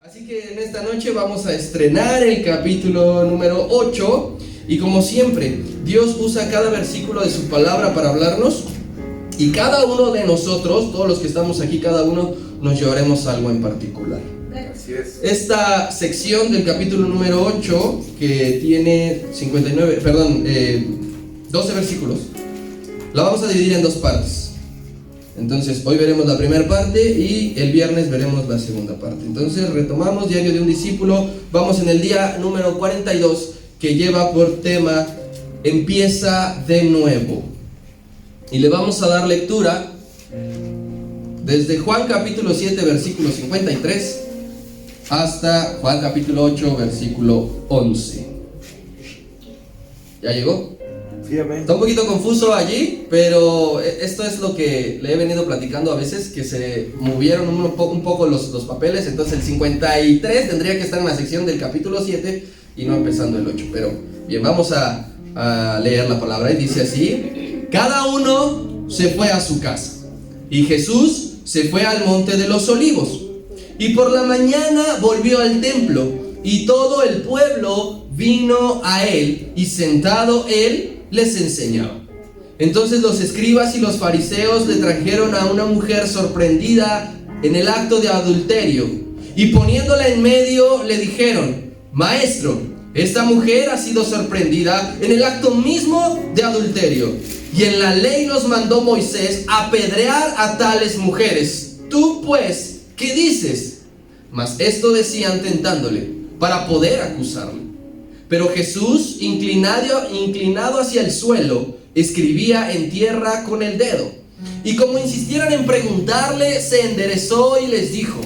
Así que en esta noche vamos a estrenar el capítulo número 8 y como siempre, Dios usa cada versículo de su palabra para hablarnos y cada uno de nosotros, todos los que estamos aquí, cada uno nos llevaremos algo en particular. Así es. Esta sección del capítulo número 8, que tiene 12 versículos, la vamos a dividir en dos partes. Entonces, hoy veremos la primera parte y el viernes veremos la segunda parte. Entonces, retomamos Diario de un Discípulo. Vamos en el día número 42, que lleva por tema Empieza de nuevo. Y le vamos a dar lectura desde Juan capítulo 7, versículo 53, hasta Juan capítulo 8, versículo 11. ¿Ya llegó? Sí, amén. Está un poquito confuso allí, pero esto es lo que le he venido platicando a veces, que se movieron un poco los papeles. Entonces el 53 tendría que estar en la sección del capítulo 7 y no empezando el 8. Pero bien, vamos a leer la palabra y dice así: cada uno se fue a su casa y Jesús se fue al monte de los olivos. Y por la mañana volvió al templo y todo el pueblo vino a él y sentado él les enseñaba. Entonces los escribas y los fariseos le trajeron a una mujer sorprendida en el acto de adulterio y poniéndola en medio le dijeron: Maestro, esta mujer ha sido sorprendida en el acto mismo de adulterio, y en la ley nos mandó Moisés apedrear a tales mujeres. Tú pues, ¿qué dices? Mas esto decían tentándole para poder acusarle. Pero Jesús, inclinado hacia el suelo, escribía en tierra con el dedo. Y como insistieran en preguntarle, se enderezó y les dijo: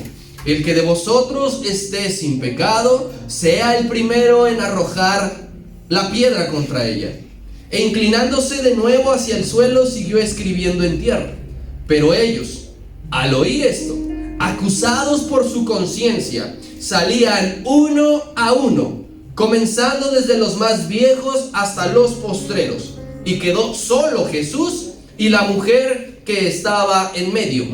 el que de vosotros esté sin pecado, sea el primero en arrojar la piedra contra ella. E inclinándose de nuevo hacia el suelo, siguió escribiendo en tierra. Pero ellos, al oír esto, acusados por su conciencia, salían uno a uno, comenzando desde los más viejos hasta los postreros, y quedó solo Jesús y la mujer que estaba en medio.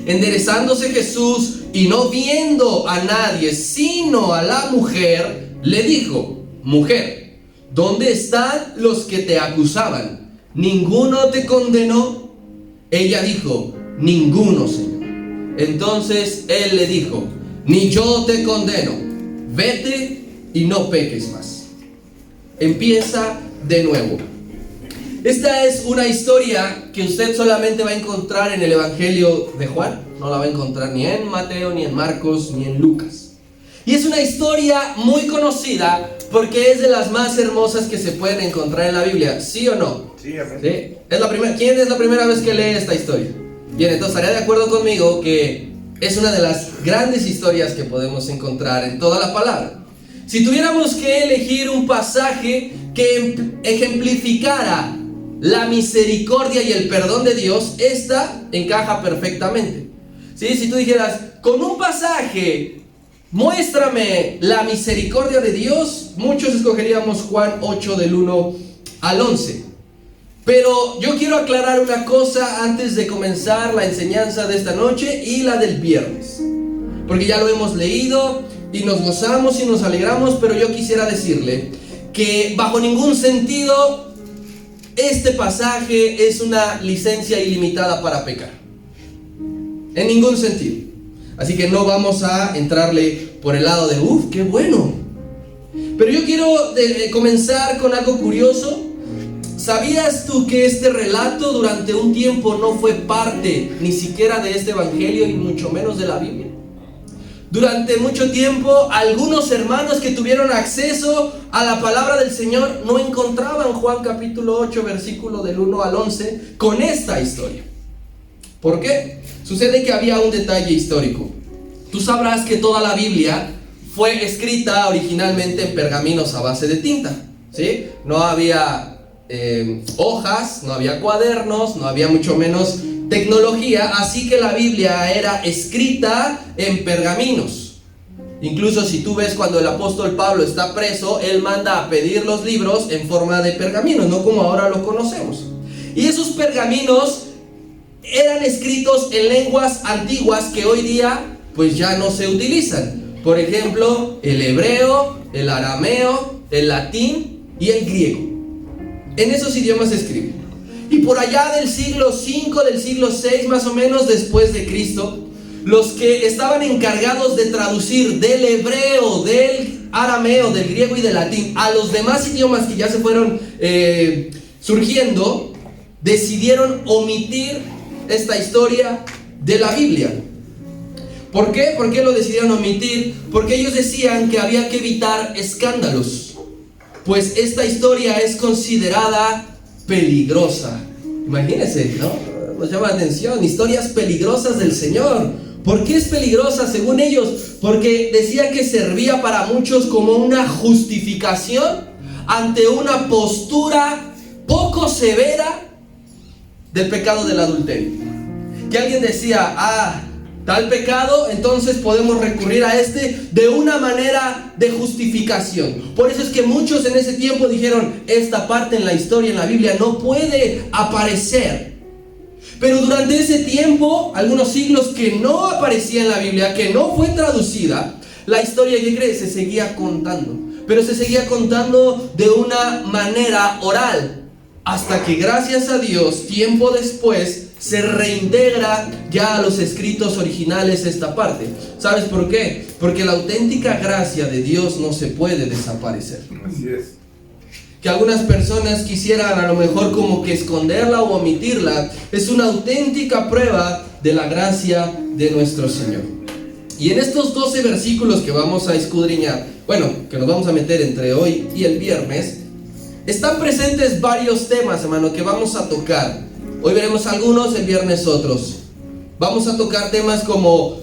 Enderezándose Jesús y no viendo a nadie sino a la mujer, le dijo: Mujer, ¿dónde están los que te acusaban? ¿Ninguno te condenó? Ella dijo: Ninguno, Señor. Entonces él le dijo: Ni yo te condeno, vete y no peques más. Empieza de nuevo. Esta es una historia que usted solamente va a encontrar en el Evangelio de Juan. No la va a encontrar ni en Mateo, ni en Marcos, ni en Lucas. Y es una historia muy conocida porque es de las más hermosas que se pueden encontrar en la Biblia. ¿Sí o no? Sí, amén. ¿Sí? ¿Quién es la primera vez que lee esta historia? Bien, entonces estaría de acuerdo conmigo que es una de las grandes historias que podemos encontrar en toda la palabra. Si tuviéramos que elegir un pasaje que ejemplificara la misericordia y el perdón de Dios, esta encaja perfectamente. ¿Sí? Si tú dijeras, con un pasaje, muéstrame la misericordia de Dios, muchos escogeríamos Juan 8 del 1 al 11. Pero yo quiero aclarar una cosa antes de comenzar la enseñanza de esta noche y la del viernes, porque ya lo hemos leído y nos gozamos y nos alegramos, pero yo quisiera decirle que bajo ningún sentido este pasaje es una licencia ilimitada para pecar. En ningún sentido. Así que no vamos a entrarle por el lado de qué bueno. Pero yo quiero comenzar con algo curioso. ¿Sabías tú que este relato durante un tiempo no fue parte ni siquiera de este evangelio y mucho menos de la Biblia? Durante mucho tiempo, algunos hermanos que tuvieron acceso a la palabra del Señor no encontraban Juan capítulo 8, versículo del 1 al 11 con esta historia. ¿Por qué? Sucede que había un detalle histórico. Tú sabrás que toda la Biblia fue escrita originalmente en pergaminos a base de tinta, ¿sí? No había hojas, no había cuadernos, no había mucho menos tecnología, así que la Biblia era escrita en pergaminos. Incluso si tú ves cuando el apóstol Pablo está preso, él manda a pedir los libros en forma de pergaminos, no como ahora lo conocemos. Y esos pergaminos eran escritos en lenguas antiguas que hoy día pues ya no se utilizan. Por ejemplo, el hebreo, el arameo, el latín y el griego. En esos idiomas se escribe. Y por allá del siglo V, del siglo VI más o menos después de Cristo, los que estaban encargados de traducir del hebreo, del arameo, del griego y del latín a los demás idiomas que ya se fueron surgiendo, decidieron omitir esta historia de la Biblia. ¿Por qué? ¿Por qué lo decidieron omitir? Porque ellos decían que había que evitar escándalos, pues esta historia es considerada peligrosa. Imagínense, ¿no? Nos llama la atención, historias peligrosas del Señor. ¿Por qué es peligrosa según ellos? Porque decía que servía para muchos como una justificación ante una postura poco severa del pecado del adulterio. Que alguien decía, tal pecado, entonces podemos recurrir a este de una manera de justificación. Por eso es que muchos en ese tiempo dijeron, esta parte en la historia, en la Biblia, no puede aparecer. Pero durante ese tiempo, algunos siglos que no aparecía en la Biblia, que no fue traducida, la historia, ¿qué crees? Se seguía contando. Pero se seguía contando de una manera oral. Hasta que gracias a Dios, tiempo después, se reintegra ya a los escritos originales esta parte. ¿Sabes por qué? Porque la auténtica gracia de Dios no se puede desaparecer. Así es. Que algunas personas quisieran a lo mejor como que esconderla o omitirla, es una auténtica prueba de la gracia de nuestro Señor. Y en estos 12 versículos que vamos a escudriñar, que nos vamos a meter entre hoy y el viernes, están presentes varios temas, hermano, que vamos a tocar. Hoy veremos algunos, el viernes otros. Vamos a tocar temas como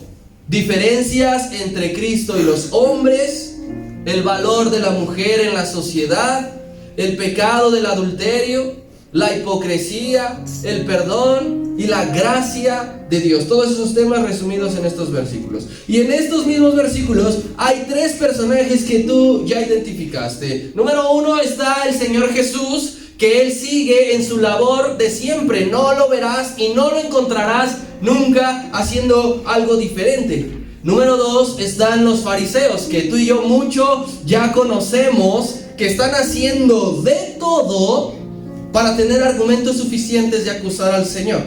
diferencias entre Cristo y los hombres, el valor de la mujer en la sociedad, el pecado del adulterio, la hipocresía, el perdón y la gracia de Dios. Todos esos temas resumidos en estos versículos. Y en estos mismos versículos hay 3 personajes que tú ya identificaste. Número 1 está el Señor Jesús, que Él sigue en su labor de siempre. No lo verás y no lo encontrarás nunca haciendo algo diferente. Número 2 están los fariseos, que tú y yo mucho ya conocemos, que están haciendo de todo para tener argumentos suficientes de acusar al Señor.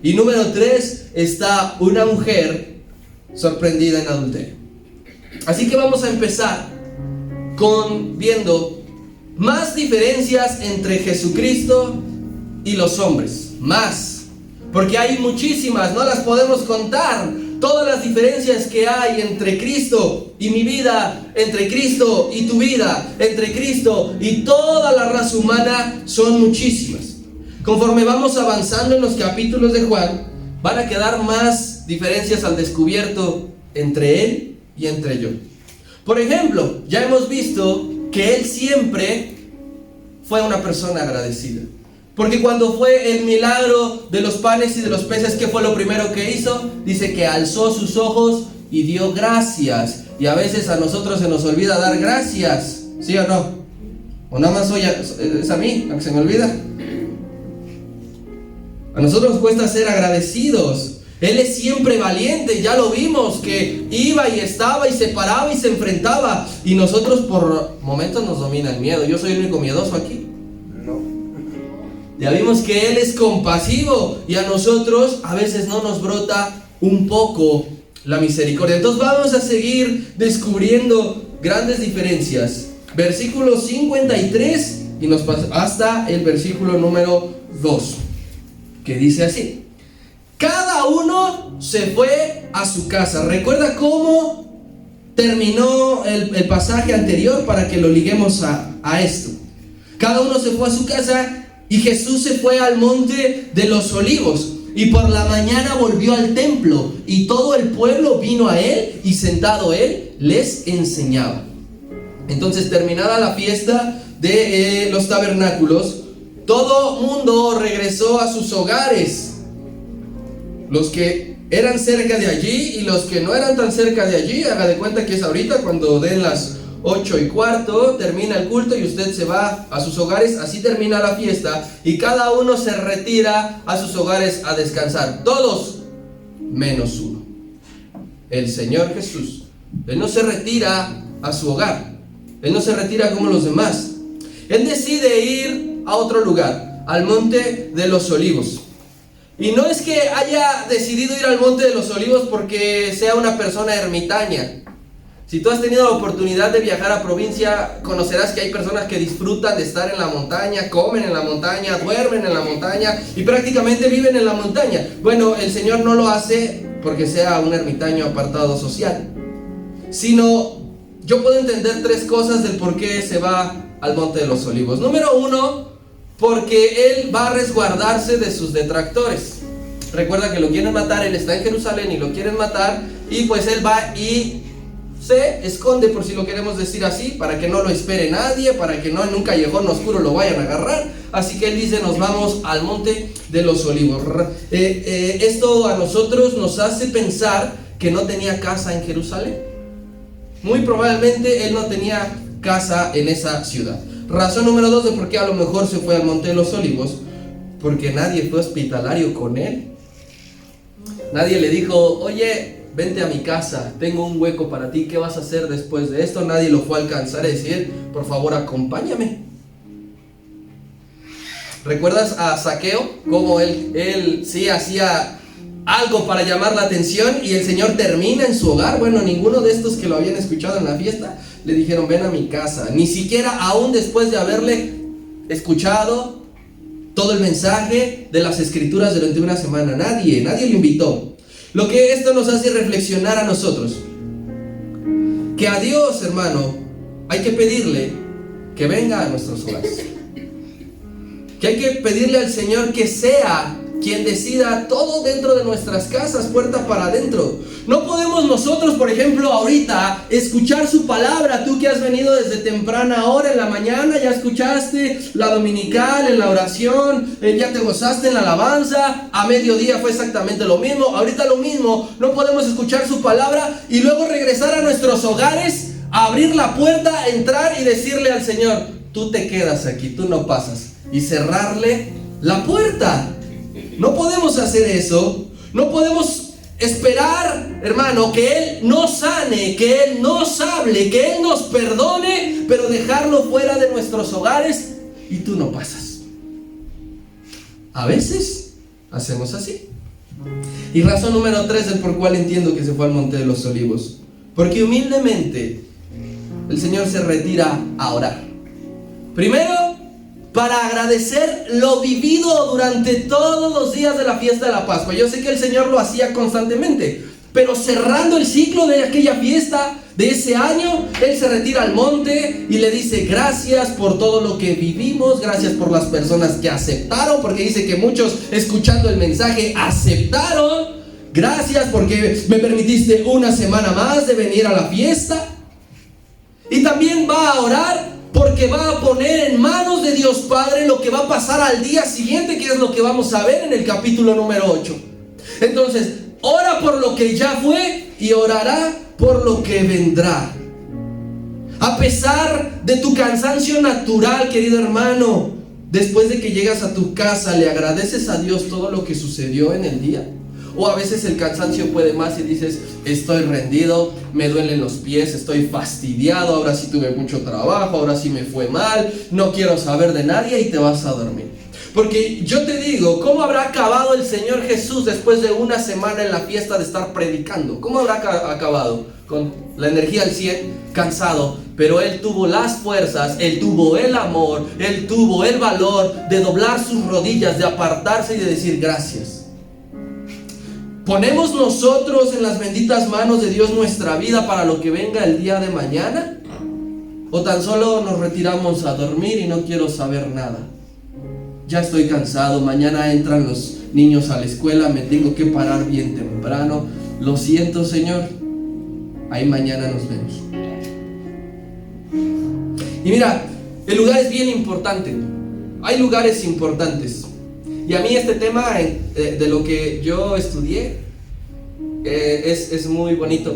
Y número 3 está una mujer sorprendida en adulterio. Así que vamos a empezar con viendo más diferencias entre Jesucristo y los hombres. Más, porque hay muchísimas, no las podemos contar. Todas las diferencias que hay entre Cristo y mi vida, entre Cristo y tu vida, entre Cristo y toda la raza humana son muchísimas. Conforme vamos avanzando en los capítulos de Juan, van a quedar más diferencias al descubierto entre Él y entre yo. Por ejemplo, ya hemos visto que Él siempre fue una persona agradecida. Porque cuando fue el milagro de los panes y de los peces, ¿qué fue lo primero que hizo? Dice que alzó sus ojos y dio gracias. Y a veces a nosotros se nos olvida dar gracias, ¿sí o no? O nada más es a mí, a que se me olvida. A nosotros nos cuesta ser agradecidos. Él es siempre valiente, ya lo vimos, que iba y estaba y se paraba y se enfrentaba. Y nosotros por momentos nos domina el miedo. Yo soy el único miedoso aquí. Ya vimos que Él es compasivo y a nosotros a veces no nos brota un poco la misericordia. Entonces vamos a seguir descubriendo grandes diferencias. Versículo 53 y nos pasa hasta el versículo número 2, que dice así: cada uno se fue a su casa. ¿Recuerda cómo terminó el pasaje anterior para que lo liguemos a esto? Cada uno se fue a su casa. Y Jesús se fue al monte de los olivos y por la mañana volvió al templo y todo el pueblo vino a él y sentado él les enseñaba. Entonces, terminada la fiesta de los tabernáculos, todo mundo regresó a sus hogares. Los que eran cerca de allí y los que no eran tan cerca de allí. Haga de cuenta que es ahorita cuando den las 8:15, termina el culto y usted se va a sus hogares. Así termina la fiesta y cada uno se retira a sus hogares a descansar. Todos menos uno. El Señor Jesús Él no se retira a su hogar. Él no se retira como los demás. Él decide ir a otro lugar, al Monte de los Olivos. Y no es que haya decidido ir al Monte de los Olivos porque sea una persona ermitaña. Si tú has tenido la oportunidad de viajar a provincia, conocerás que hay personas que disfrutan de estar en la montaña, comen en la montaña, duermen en la montaña y prácticamente viven en la montaña. Bueno, el Señor no lo hace porque sea un ermitaño apartado social, sino yo puedo entender tres cosas del por qué se va al Monte de los Olivos. Número uno, porque Él va a resguardarse de sus detractores. Recuerda que lo quieren matar, Él está en Jerusalén y lo quieren matar, y pues Él va y se esconde, por si lo queremos decir así, para que no lo espere nadie, para que no en un callejón oscuro lo vayan a agarrar. Así que Él dice, nos vamos al Monte de los Olivos. Esto a nosotros nos hace pensar que no tenía casa en Jerusalén. Muy probablemente Él no tenía casa en esa ciudad. Razón número 2 de por qué a lo mejor se fue al Monte de los Olivos: porque nadie fue hospitalario con Él. Nadie le dijo, oye, vente a mi casa, tengo un hueco para ti, ¿qué vas a hacer después de esto? Nadie lo fue a alcanzar y decir, por favor, acompáñame. ¿Recuerdas a Zaqueo? Cómo él sí hacía algo para llamar la atención y el Señor termina en su hogar. Bueno, ninguno de estos que lo habían escuchado en la fiesta le dijeron, ven a mi casa. Ni siquiera aún después de haberle escuchado todo el mensaje de las Escrituras durante una semana. Nadie lo invitó. Lo que esto nos hace reflexionar a nosotros, que a Dios, hermano, hay que pedirle que venga a nuestros hogares, que hay que pedirle al Señor que sea quien decida todo dentro de nuestras casas, puerta para adentro. No podemos nosotros, por ejemplo, ahorita escuchar su palabra. Tú que has venido desde temprana hora en la mañana, ya escuchaste la dominical en la oración, ya te gozaste en la alabanza. A mediodía fue exactamente lo mismo, ahorita lo mismo. No podemos escuchar su palabra y luego regresar a nuestros hogares, abrir la puerta, entrar y decirle al Señor, tú te quedas aquí, tú no pasas, y cerrarle la puerta. No podemos hacer eso. No podemos esperar, hermano, que Él nos sane, que Él nos hable, que Él nos perdone, pero dejarlo fuera de nuestros hogares y tú no pasas. A veces hacemos así. Y razón número 3 del por cual entiendo que se fue al Monte de los Olivos: porque humildemente el Señor se retira a orar. Primero, para agradecer lo vivido durante todos los días de la fiesta de la Pascua. Yo sé que el Señor lo hacía constantemente, pero cerrando el ciclo de aquella fiesta, de ese año, Él se retira al monte y le dice, gracias por todo lo que vivimos, gracias por las personas que aceptaron, porque dice que muchos escuchando el mensaje aceptaron. Gracias porque me permitiste una semana más de venir a la fiesta. Y también va a orar porque va a poner en manos de Dios Padre lo que va a pasar al día siguiente, que es lo que vamos a ver en el capítulo número 8. Entonces, ora por lo que ya fue y orará por lo que vendrá. A pesar de tu cansancio natural, querido hermano, después de que llegas a tu casa, ¿le agradeces a Dios todo lo que sucedió en el día? O a veces el cansancio puede más y dices, estoy rendido, me duelen los pies, estoy fastidiado, ahora sí tuve mucho trabajo, ahora sí me fue mal, no quiero saber de nadie, y te vas a dormir. Porque yo te digo, ¿cómo habrá acabado el Señor Jesús después de una semana en la fiesta de estar predicando? ¿Cómo habrá acabado? Con la energía al 100, cansado, pero Él tuvo las fuerzas, Él tuvo el amor, Él tuvo el valor de doblar sus rodillas, de apartarse y de decir gracias. ¿Ponemos nosotros en las benditas manos de Dios nuestra vida para lo que venga el día de mañana? ¿O tan solo nos retiramos a dormir y no quiero saber nada? Ya estoy cansado, mañana entran los niños a la escuela, me tengo que parar bien temprano. Lo siento, Señor, ahí mañana nos vemos. Y mira, el lugar es bien importante. Hay lugares importantes. Y a mí este tema de lo que yo estudié es muy bonito.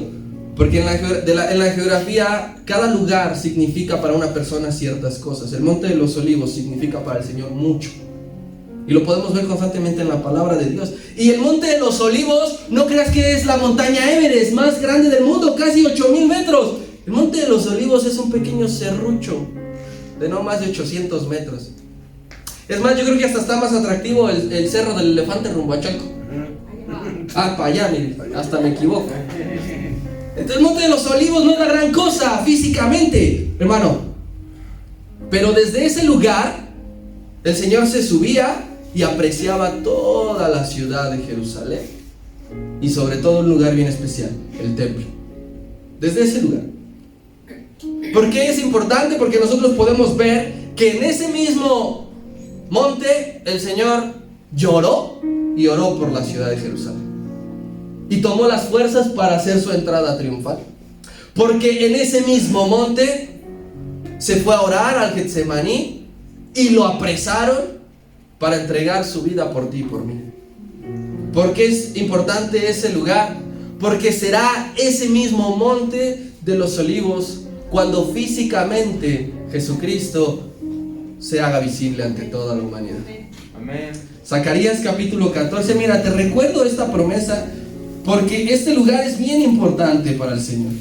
Porque en la geografía cada lugar significa para una persona ciertas cosas. El Monte de los Olivos significa para el Señor mucho. Y lo podemos ver constantemente en la palabra de Dios. Y el Monte de los Olivos, no creas que es la montaña Everest más grande del mundo. casi 8,000 metros. El Monte de los Olivos es un pequeño serrucho de no más de 800 metros. Es más, yo creo que hasta está más atractivo el Cerro del Elefante rumbo a Chalco. Para allá, mire, hasta me equivoco. Entonces el Monte de los Olivos no es la gran cosa físicamente, hermano. Pero desde ese lugar, el Señor se subía y apreciaba toda la ciudad de Jerusalén. Y sobre todo un lugar bien especial, el templo. Desde ese lugar. ¿Por qué es importante? Porque nosotros podemos ver que en ese mismo monte el Señor lloró y oró por la ciudad de Jerusalén. Y tomó las fuerzas para hacer su entrada triunfal. Porque en ese mismo monte se fue a orar al Getsemaní y lo apresaron para entregar su vida por ti y por mí. ¿Por qué es importante ese lugar? Porque será ese mismo monte de los Olivos cuando físicamente Jesucristo se haga visible ante toda la humanidad. Amén. Zacarías capítulo 14. Mira, te recuerdo esta promesa porque este lugar es bien importante para el Señor.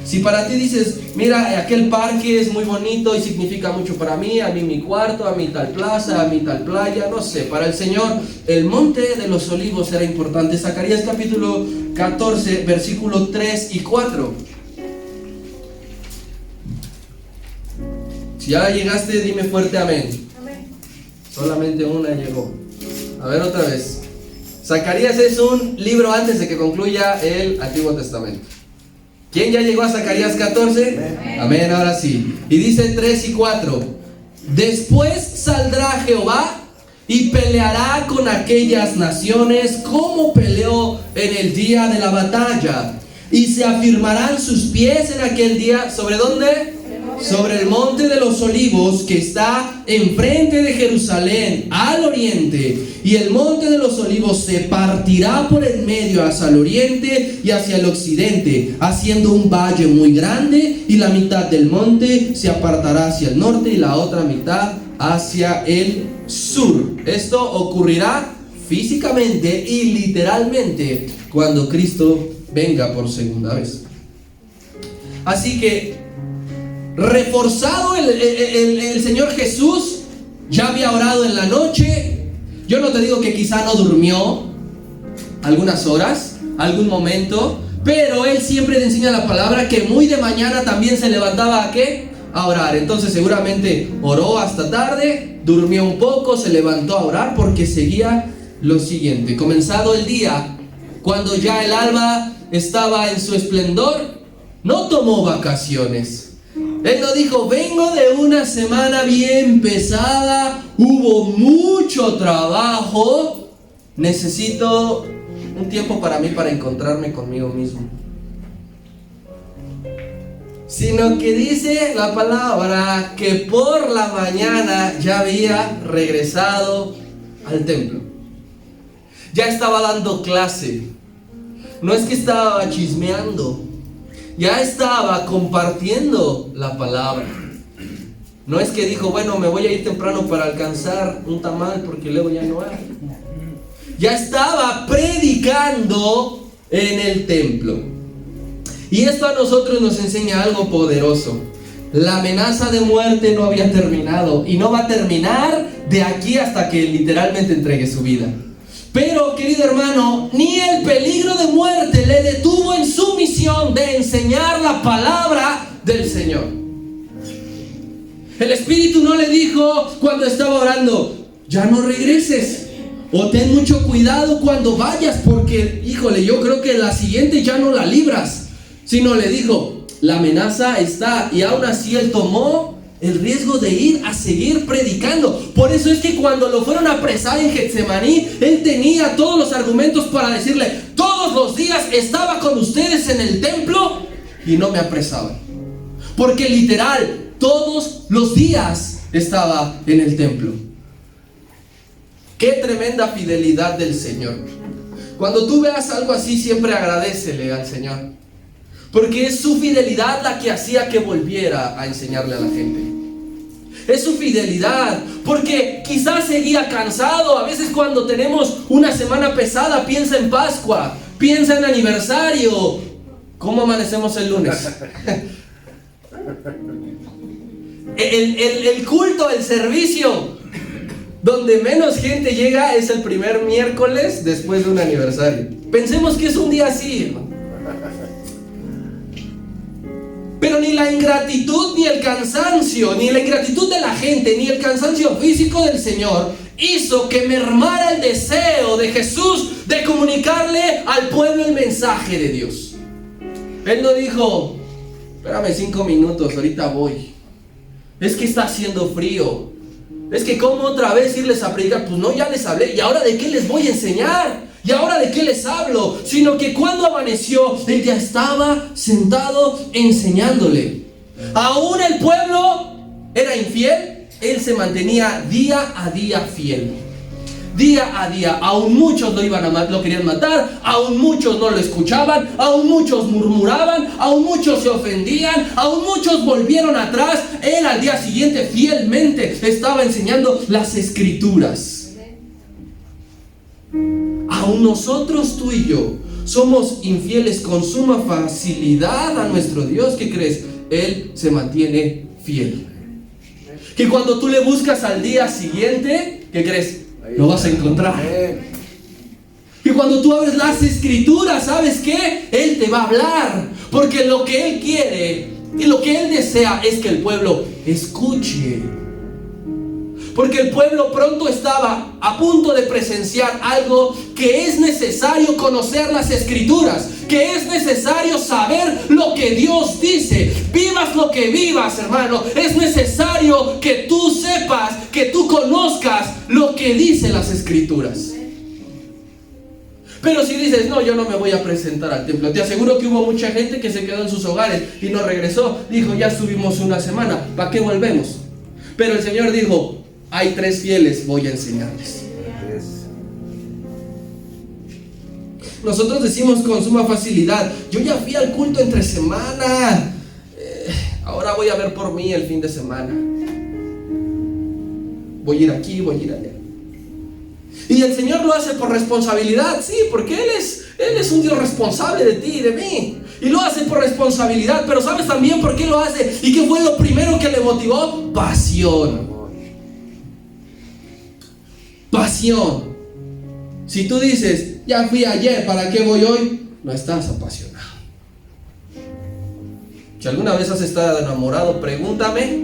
Si para ti dices, mira, aquel parque es muy bonito y significa mucho para mí, a mí mi cuarto, a mí tal plaza, a mí tal playa, no sé, para el Señor el Monte de los Olivos era importante. Zacarías capítulo 14, versículo 3 y 4. Si ya llegaste, dime fuerte amén. Amén. Solamente una llegó. A ver otra vez. Zacarías es un libro antes de que concluya el Antiguo Testamento. ¿Quién ya llegó a Zacarías 14? Amén. Amén, ahora sí. Y dice 3 y 4. Después saldrá Jehová y peleará con aquellas naciones como peleó en el día de la batalla. Y se afirmarán sus pies en aquel día. ¿Sobre dónde? Sobre el Monte de los Olivos que está enfrente de Jerusalén al oriente. Y el Monte de los Olivos se partirá por el medio hacia el oriente y hacia el occidente, haciendo un valle muy grande, y la mitad del monte se apartará hacia el norte y la otra mitad hacia el sur. Esto ocurrirá físicamente y literalmente cuando Cristo venga por segunda vez. Así que reforzado el Señor Jesús, ya había orado en la noche. Yo no te digo que quizá no durmió algunas horas, algún momento, pero Él siempre te enseña la palabra que muy de mañana también se levantaba ¿a qué? A orar. Entonces seguramente oró hasta tarde, durmió un poco, se levantó a orar porque seguía lo siguiente. Comenzado el día, cuando ya el alba estaba en su esplendor, no tomó vacaciones. Él no dijo, vengo de una semana bien pesada, hubo mucho trabajo, necesito un tiempo para mí para encontrarme conmigo mismo. Sino que dice la palabra que por la mañana ya había regresado al templo. Ya estaba dando clase. No es que estaba chismeando. Ya estaba compartiendo la palabra. No es que dijo, bueno, me voy a ir temprano para alcanzar un tamal porque luego ya no hay. Ya estaba predicando en el templo. Y esto a nosotros nos enseña algo poderoso. La amenaza de muerte no había terminado y no va a terminar de aquí hasta que literalmente entregue su vida. Pero, querido hermano, ni el peligro de muerte le detuvo en su misión de enseñar la palabra del Señor. El Espíritu no le dijo cuando estaba orando, ya no regreses, o ten mucho cuidado cuando vayas, porque, híjole, yo creo que la siguiente ya no la libras. Sino le dijo, la amenaza está, y aún así él tomó el riesgo de ir a seguir predicando. Por eso es que cuando lo fueron a apresar en Getsemaní, él tenía todos los argumentos para decirle, todos los días estaba con ustedes en el templo y no me apresaban. Porque literal, todos los días estaba en el templo. Qué tremenda fidelidad del Señor. Cuando tú veas algo así, siempre agradécele al Señor. Porque es su fidelidad la que hacía que volviera a enseñarle a la gente. Es su fidelidad, porque quizás seguía cansado. A veces cuando tenemos una semana pesada, piensa en Pascua, piensa en aniversario, ¿Cómo amanecemos el lunes? El culto, el servicio donde menos gente llega es el primer miércoles después de un aniversario. Pensemos que es un día así, hermano. Pero ni la ingratitud, ni el cansancio, ni la ingratitud de la gente, ni el cansancio físico del Señor hizo que mermara el deseo de Jesús de comunicarle al pueblo el mensaje de Dios. Él no dijo, espérame 5 minutos, ahorita voy. Es que está haciendo frío. Es que ¿cómo otra vez irles a predicar? Pues no, ya les hablé. ¿Y ahora de qué les voy a enseñar? ¿Y ahora de qué les hablo? Sino que cuando amaneció, él ya estaba sentado enseñándole. Aún el pueblo era infiel, él se mantenía día a día fiel. Día a día, aún muchos lo querían matar, aún muchos no lo escuchaban, aún muchos murmuraban, aún muchos se ofendían, aún muchos volvieron atrás. Él al día siguiente fielmente estaba enseñando las Escrituras. Aún nosotros, tú y yo, somos infieles con suma facilidad a nuestro Dios. ¿Qué crees? Él se mantiene fiel. Que cuando tú le buscas al día siguiente, ¿qué crees? Lo vas a encontrar. Y cuando tú abres las Escrituras, ¿sabes qué? Él te va a hablar. Porque lo que Él quiere y lo que Él desea es que el pueblo escuche. Porque el pueblo pronto estaba a punto de presenciar algo que es necesario conocer las Escrituras, que es necesario saber lo que Dios dice. Vivas lo que vivas, hermano, es necesario que tú sepas, que tú conozcas lo que dicen las Escrituras. Pero si dices, no, yo no me voy a presentar al templo, te aseguro que hubo mucha gente que se quedó en sus hogares y no regresó. Dijo, ya estuvimos una semana, ¿para qué volvemos? Pero el Señor dijo, hay 3 fieles, voy a enseñarles. Nosotros decimos con suma facilidad, yo ya fui al culto entre semana, ahora voy a ver por mí el fin de semana. Voy a ir aquí, voy a ir allá. Y el Señor lo hace por responsabilidad, sí, porque Él es un Dios responsable de ti y de mí. Y lo hace por responsabilidad, pero ¿sabes también por qué lo hace? ¿Y qué fue lo primero que le motivó? Pasión. Pasión. Si tú dices, ya fui ayer, ¿para qué voy hoy? No estás apasionado. Si alguna vez has estado enamorado, pregúntame.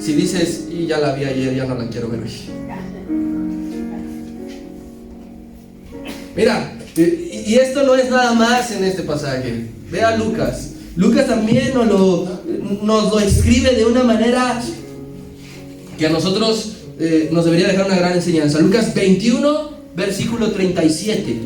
Si dices, y ya la vi ayer, ya no la quiero ver hoy. Mira, y esto no es nada más en este pasaje. Ve a Lucas. Lucas también nos lo escribe de una manera que a nosotros nos debería dejar una gran enseñanza. Lucas 21, versículo 37.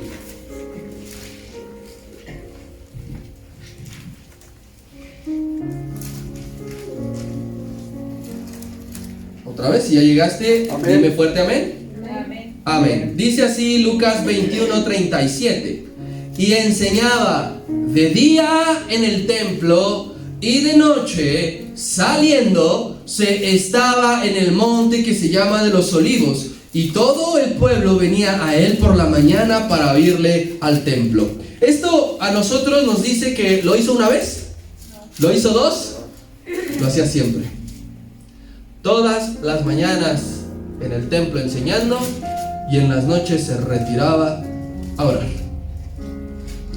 Otra vez, si ya llegaste, amén. Dime fuerte amén. Amén. Amén. Dice así Lucas 21, 37. Y enseñaba de día en el templo y de noche saliendo se estaba en el monte que se llama de los Olivos, y todo el pueblo venía a él por la mañana para oírle al templo. Esto a nosotros nos dice que lo hizo una vez, lo hizo 2, lo hacía siempre. Todas las mañanas en el templo enseñando, y en las noches se retiraba a orar.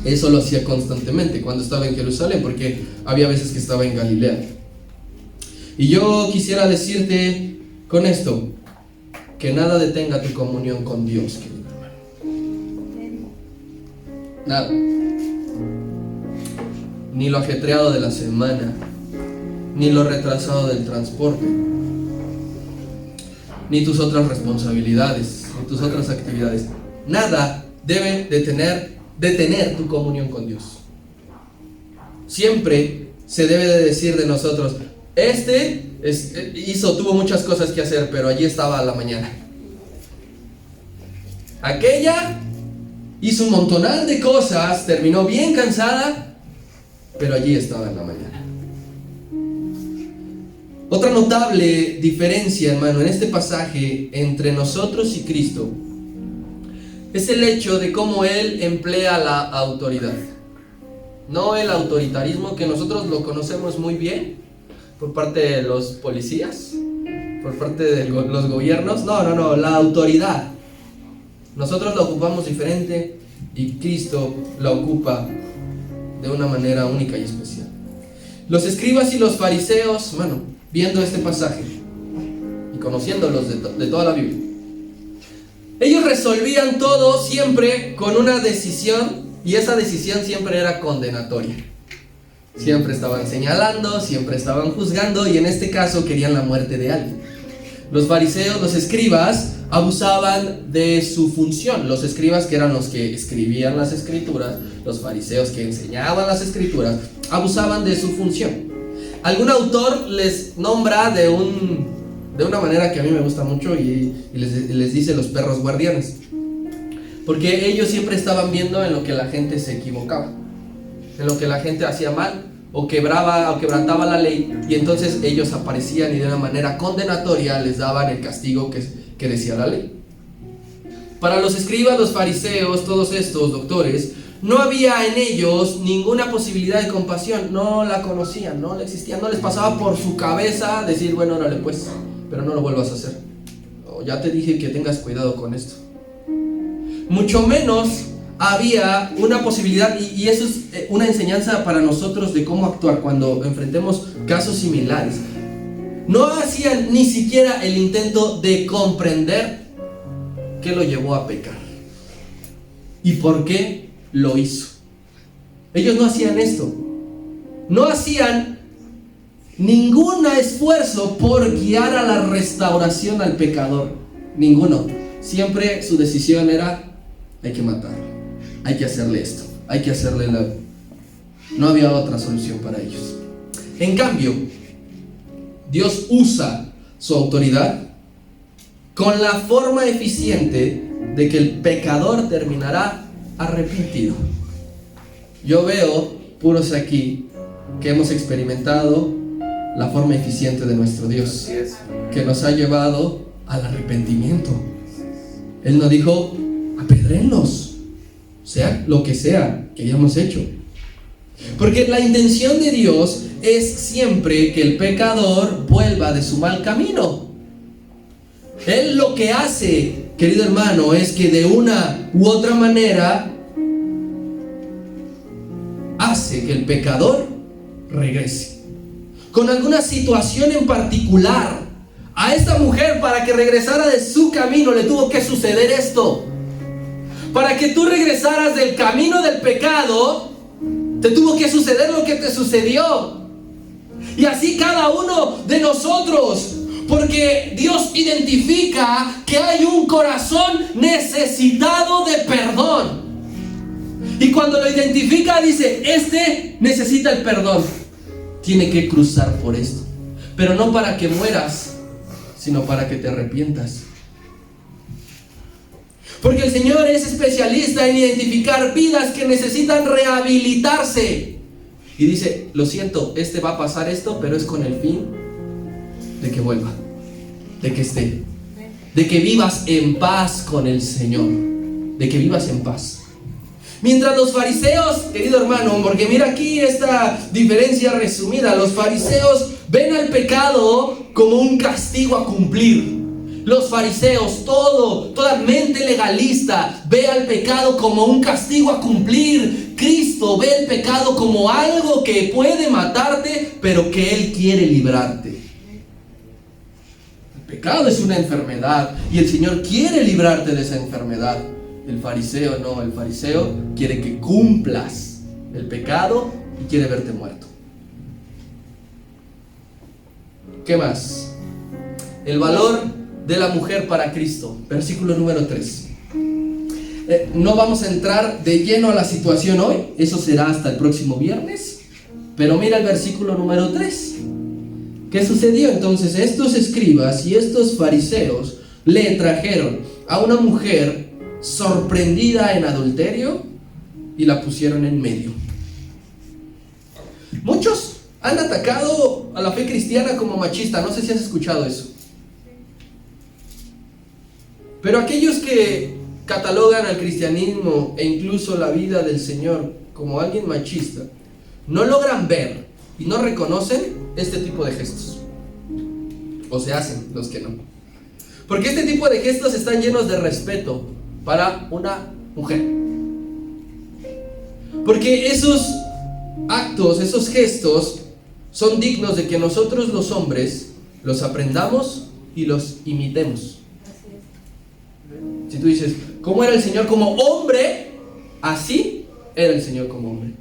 Eso lo hacía constantemente cuando estaba en Jerusalén, porque había veces que estaba en Galilea. Y yo quisiera decirte con esto, que nada detenga tu comunión con Dios, querido hermano. Nada. Ni lo ajetreado de la semana, ni lo retrasado del transporte, ni tus otras responsabilidades, ni tus otras actividades. Nada debe detener tu comunión con Dios. Siempre se debe de decir de nosotros, tuvo muchas cosas que hacer, pero allí estaba a la mañana. Aquella hizo un montonal de cosas, terminó bien cansada, pero allí estaba en la mañana. Otra notable diferencia, hermano, en este pasaje entre nosotros y Cristo es el hecho de cómo Él emplea la autoridad. no el autoritarismo que nosotros lo conocemos muy bien por parte de los policías, por parte de los gobiernos. No, la autoridad. Nosotros la ocupamos diferente y Cristo la ocupa de una manera única y especial. Los escribas y los fariseos, viendo este pasaje y conociéndolos de toda la Biblia, ellos resolvían todo siempre con una decisión, y esa decisión siempre era condenatoria. Siempre estaban señalando, siempre estaban juzgando, y en este caso querían la muerte de alguien. Los fariseos, los escribas, abusaban de su función. Los escribas, que eran los que escribían las escrituras, los fariseos, que enseñaban las escrituras, abusaban de su función. Algún autor les nombra de una manera que a mí me gusta mucho y les dice los perros guardianes, porque ellos siempre estaban viendo en lo que la gente se equivocaba, en lo que la gente hacía mal o quebrantaba la ley, y entonces ellos aparecían y de una manera condenatoria les daban el castigo que decía la ley. Para los escribas, los fariseos, todos estos doctores, no había en ellos ninguna posibilidad de compasión. No la conocían, no la existía, no les pasaba por su cabeza decir, bueno, órale pues, pero no lo vuelvas a hacer. Ya te dije que tengas cuidado con esto. Mucho menos había una posibilidad, y eso es una enseñanza para nosotros de cómo actuar cuando enfrentemos casos similares. No hacían ni siquiera el intento de comprender qué lo llevó a pecar y por qué lo hizo. Ellos no hacían esto. No hacían ningún esfuerzo por guiar a la restauración al pecador. Ninguno. Siempre su decisión era: hay que matarlo, hay que hacerle esto, hay que hacerle la... No había otra solución para ellos. En cambio, Dios usa su autoridad con la forma eficiente de que el pecador terminará arrepentido. Yo veo puros aquí que hemos experimentado la forma eficiente de nuestro Dios, que nos ha llevado al arrepentimiento. Él nos dijo: apedréenlos, sea lo que sea que hayamos hecho. Porque la intención de Dios es siempre que el pecador vuelva de su mal camino. Él lo que hace, querido hermano, es que de una u otra manera hace que el pecador regrese. Con alguna situación en particular, a esta mujer, para que regresara de su camino, le tuvo que suceder esto. Para que tú regresaras del camino del pecado, te tuvo que suceder lo que te sucedió. Y así cada uno de nosotros, porque Dios identifica que hay un corazón necesitado de perdón. Y cuando lo identifica, dice: este necesita el perdón, tiene que cruzar por esto. Pero no para que mueras, sino para que te arrepientas. Porque el Señor es especialista en identificar vidas que necesitan rehabilitarse. Y dice: lo siento, va a pasar esto, pero es con el fin de que vuelva, de que esté, de que vivas en paz con el Señor, de que vivas en paz. Mientras los fariseos, querido hermano, porque mira aquí esta diferencia resumida, los fariseos ven al pecado como un castigo a cumplir. Los fariseos, toda mente legalista, ve al pecado como un castigo a cumplir. Cristo ve el pecado como algo que puede matarte, pero que Él quiere librarte. El pecado es una enfermedad y el Señor quiere librarte de esa enfermedad. El fariseo no, el fariseo quiere que cumplas el pecado y quiere verte muerto. ¿Qué más? El valor de la mujer para Cristo, versículo número 3. No vamos a entrar de lleno a la situación hoy, eso será hasta el próximo viernes, pero mira el versículo número 3. ¿Qué sucedió? Entonces estos escribas y estos fariseos le trajeron a una mujer sorprendida en adulterio y la pusieron en medio. Muchos han atacado a la fe cristiana como machista, no sé si has escuchado eso. Pero aquellos que catalogan al cristianismo e incluso la vida del Señor como alguien machista, no logran ver y no reconocen este tipo de gestos. O se hacen los que no. Porque este tipo de gestos están llenos de respeto para una mujer. Porque esos actos, esos gestos son dignos de que nosotros los hombres los aprendamos y los imitemos. Si tú dices, ¿cómo era el Señor como hombre? Así era el Señor como hombre.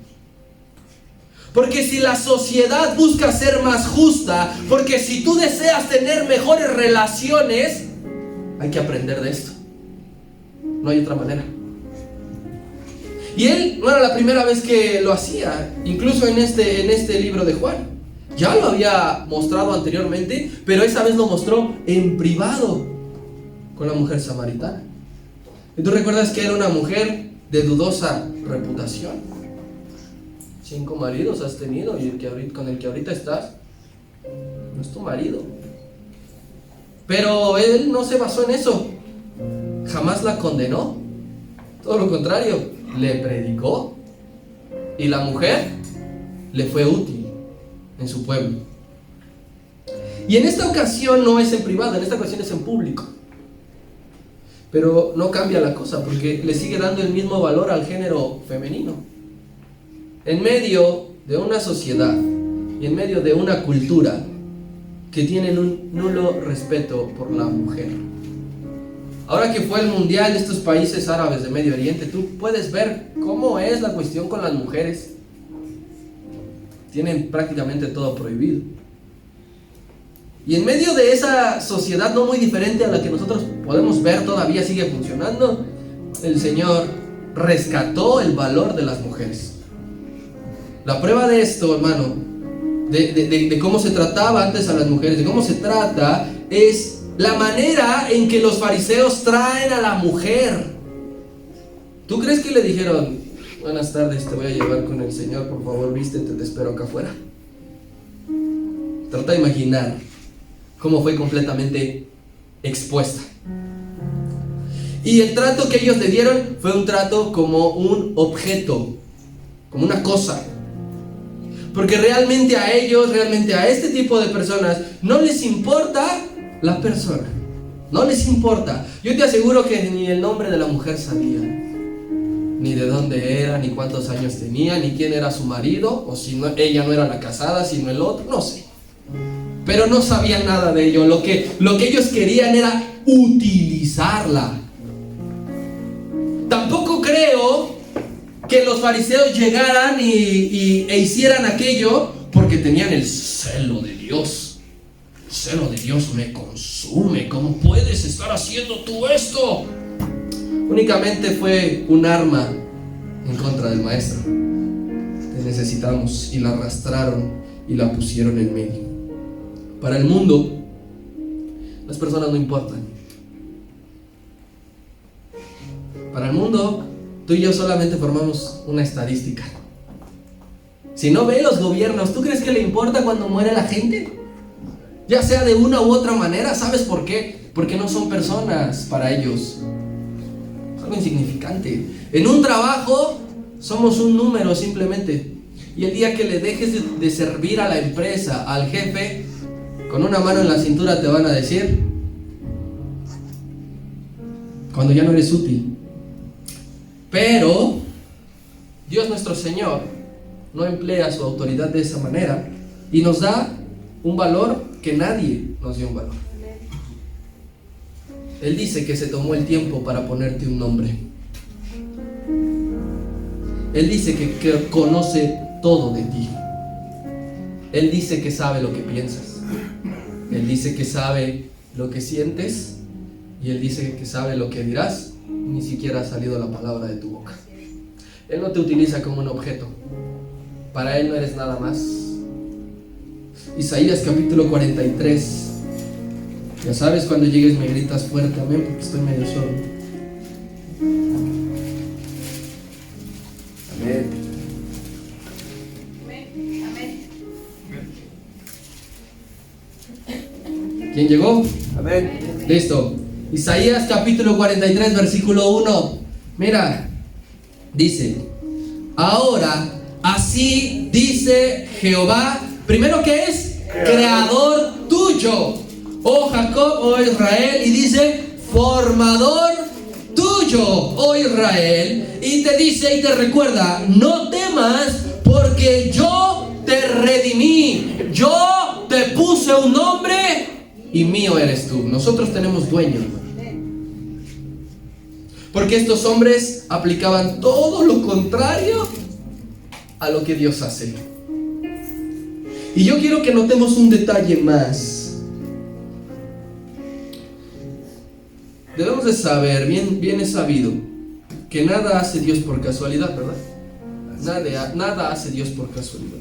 Porque si la sociedad busca ser más justa, porque si tú deseas tener mejores relaciones, hay que aprender de esto. No hay otra manera. Y él no era la primera vez que lo hacía, incluso en este libro de Juan. Ya lo había mostrado anteriormente, pero esa vez lo mostró en privado con la mujer samaritana. ¿Y tú recuerdas que era una mujer de dudosa reputación? 5 maridos has tenido y con el que ahorita estás no es tu marido. Pero él no se basó en eso. Jamás la condenó. Todo lo contrario, le predicó. Y la mujer le fue útil en su pueblo. Y en esta ocasión no es en privado, en esta ocasión es en público. Pero no cambia la cosa, porque le sigue dando el mismo valor al género femenino. En medio de una sociedad y en medio de una cultura que tienen un nulo respeto por la mujer. Ahora que fue el mundial de estos países árabes de Medio Oriente, tú puedes ver cómo es la cuestión con las mujeres. Tienen prácticamente todo prohibido. Y en medio de esa sociedad no muy diferente a la que nosotros podemos ver todavía sigue funcionando, el Señor rescató el valor de las mujeres. La prueba de esto, hermano, de cómo se trataba antes a las mujeres, de cómo se trata, es la manera en que los fariseos traen a la mujer. ¿Tú crees que le dijeron, buenas tardes, te voy a llevar con el Señor, por favor vístete, te espero acá afuera? Trata de imaginar cómo fue completamente expuesta. Y el trato que ellos le dieron fue un trato como un objeto, como una cosa. Porque realmente a ellos, realmente a este tipo de personas, no les importa la persona. No les importa. Yo te aseguro que ni el nombre de la mujer sabían. Ni de dónde era, ni cuántos años tenía, ni quién era su marido. O si no, ella no era la casada, sino el otro, no sé. Pero no sabían nada de ello. Lo que ellos querían era utilizarla. Tampoco creo que los fariseos llegaran e hicieran aquello porque tenían el celo de Dios. El celo de Dios me consume. ¿Cómo puedes estar haciendo tú esto? Únicamente fue un arma en contra del maestro. Te necesitamos. Y la arrastraron y la pusieron en medio. Para el mundo, las personas no importan. Para el mundo, tú y yo solamente formamos una estadística. Si no ve los gobiernos, ¿tú crees que le importa cuando muere la gente? Ya sea de una u otra manera. ¿Sabes por qué? Porque no son personas para ellos. Es algo insignificante. En un trabajo somos un número simplemente. Y el día que le dejes de servir a la empresa, al jefe, con una mano en la cintura te van a decir, cuando ya no eres útil. Pero Dios nuestro Señor no emplea su autoridad de esa manera y nos da un valor que nadie nos dio un valor. Él dice que se tomó el tiempo para ponerte un nombre. Él dice que conoce todo de ti. Él dice que sabe lo que piensas. Él dice que sabe lo que sientes. Y Él dice que sabe lo que dirás. Ni siquiera ha salido la palabra de tu boca. Él no te utiliza como un objeto. Para Él no eres nada más. Isaías capítulo 43. Ya sabes, cuando llegues me gritas fuerte, amén, porque estoy medio solo. Amén. ¿Quién llegó? Amén. Listo. Isaías capítulo 43, versículo 1. Mira, dice: Ahora, así dice Jehová, primero que es creador tuyo, oh Jacob, oh Israel, y dice formador tuyo, oh Israel, y te dice y te recuerda, no temas porque yo te redimí, yo te puse un nombre y mío eres tú. Nosotros tenemos dueño, porque estos hombres aplicaban todo lo contrario a lo que Dios hace. Y yo quiero que notemos un detalle más. Debemos de saber, bien es sabido, que nada hace Dios por casualidad, ¿verdad? Nada hace Dios por casualidad.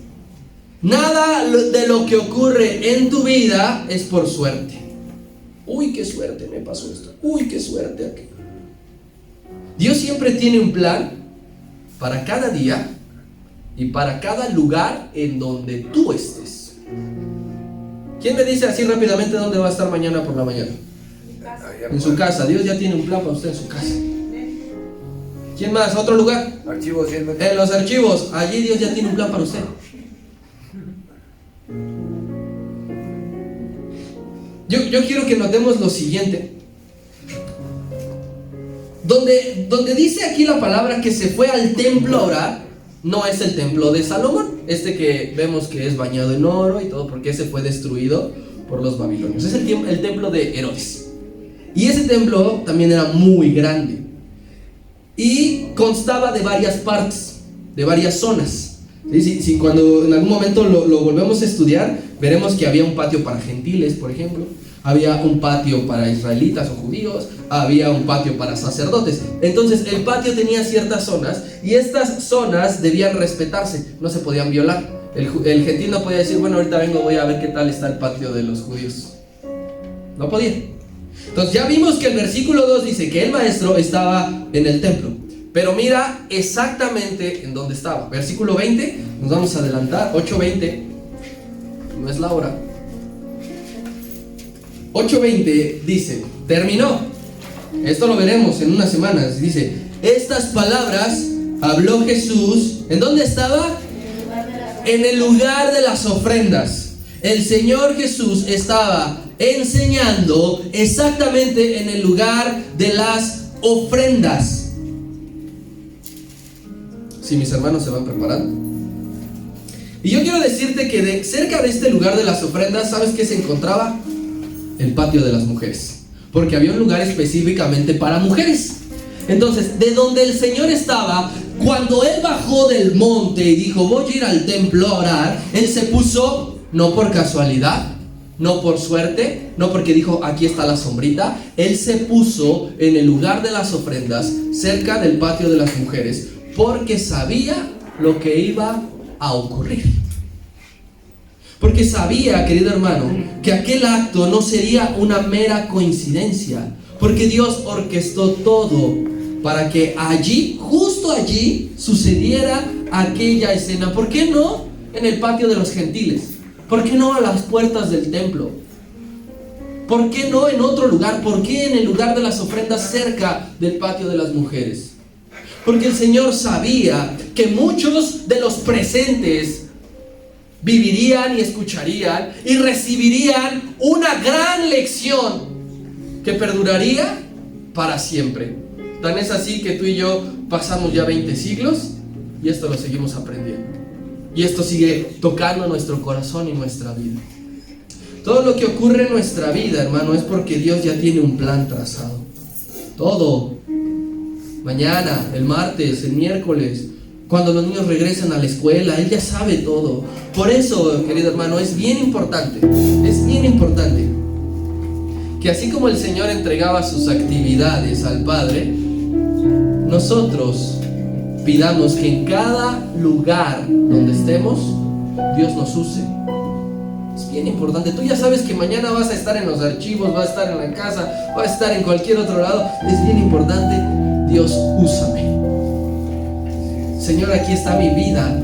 Nada de lo que ocurre en tu vida es por suerte. Uy, qué suerte me pasó esto. Uy, qué suerte aquello. Dios siempre tiene un plan para cada día y para cada lugar en donde tú estés. ¿Quién me dice así rápidamente dónde va a estar mañana por la mañana? En su casa. Dios ya tiene un plan para usted en su casa. ¿Quién más? ¿Otro lugar? Archivos. En los archivos. Allí Dios ya tiene un plan para usted. Yo quiero que notemos lo siguiente. Donde dice aquí la palabra que se fue al templo a orar, no es el templo de Salomón, que vemos que es bañado en oro y todo, porque ese fue destruido por los babilonios. Es el templo de Herodes. Y ese templo también era muy grande y constaba de varias partes, de varias zonas. Si cuando en algún momento lo volvemos a estudiar, veremos que había un patio para gentiles, por ejemplo. Había un patio para israelitas o judíos, había un patio para sacerdotes. Entonces el patio tenía ciertas zonas y estas zonas debían respetarse, no se podían violar. El gentil no podía decir, bueno, ahorita vengo, voy a ver qué tal está el patio de los judíos. No podía. Entonces ya vimos que el versículo 2 dice que el maestro estaba en el templo, pero mira exactamente en dónde estaba. Versículo 20, nos vamos a adelantar, 8:20, no es la hora. 8:20 dice, terminó. Esto lo veremos en unas semanas. Dice, estas palabras habló Jesús. ¿En dónde estaba? En el lugar de las ofrendas. El Señor Jesús estaba enseñando exactamente en el lugar de las ofrendas. Si mis hermanos se van preparando. Y yo quiero decirte que cerca de este lugar de las ofrendas, ¿sabes qué se encontraba? El patio de las mujeres, porque había un lugar específicamente para mujeres. Entonces, de donde el Señor estaba, cuando Él bajó del monte y dijo, voy a ir al templo a orar, Él se puso, no por casualidad, no por suerte, no porque dijo, aquí está la sombrita. Él se puso en el lugar de las ofrendas, cerca del patio de las mujeres, porque sabía lo que iba a ocurrir. Porque sabía, querido hermano, que aquel acto no sería una mera coincidencia, porque Dios orquestó todo para que allí, justo allí, sucediera aquella escena. ¿Por qué no en el patio de los gentiles? ¿Por qué no a las puertas del templo? ¿Por qué no en otro lugar? ¿Por qué en el lugar de las ofrendas cerca del patio de las mujeres? Porque el Señor sabía que muchos de los presentes vivirían y escucharían y recibirían una gran lección que perduraría para siempre. Tan es así que tú y yo pasamos ya 20 siglos y esto lo seguimos aprendiendo. Y esto sigue tocando nuestro corazón y nuestra vida. Todo lo que ocurre en nuestra vida, hermano, es porque Dios ya tiene un plan trazado. Todo. Mañana, el martes, el miércoles, cuando los niños regresan a la escuela, Él ya sabe todo. Por eso, querido hermano, es bien importante que así como el Señor entregaba sus actividades al Padre, nosotros pidamos que en cada lugar donde estemos, Dios nos use. Es bien importante. Tú ya sabes que mañana vas a estar en los archivos, vas a estar en la casa, vas a estar en cualquier otro lado. Es bien importante. Dios, úsame. Señor, aquí está mi vida.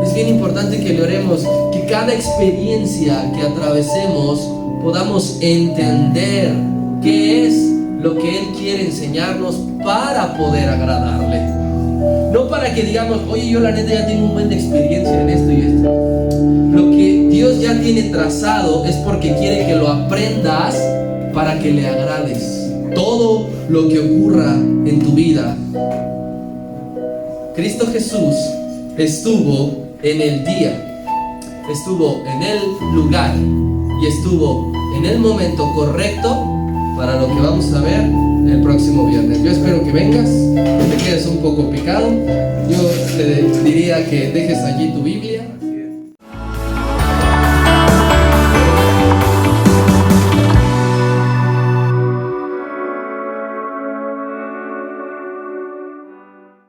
Es bien importante que le oremos, que cada experiencia que atravesemos podamos entender qué es lo que Él quiere enseñarnos para poder agradarle. No para que digamos, oye, yo la neta ya tengo un buen de experiencia en esto y esto. Lo que Dios ya tiene trazado es porque quiere que lo aprendas para que le agrades. Todo lo que ocurra en tu vida, Cristo Jesús estuvo en el día, estuvo en el lugar y estuvo en el momento correcto para lo que vamos a ver el próximo viernes. Yo espero que vengas, que te quedes un poco picado. Yo te diría que dejes allí tu Biblia.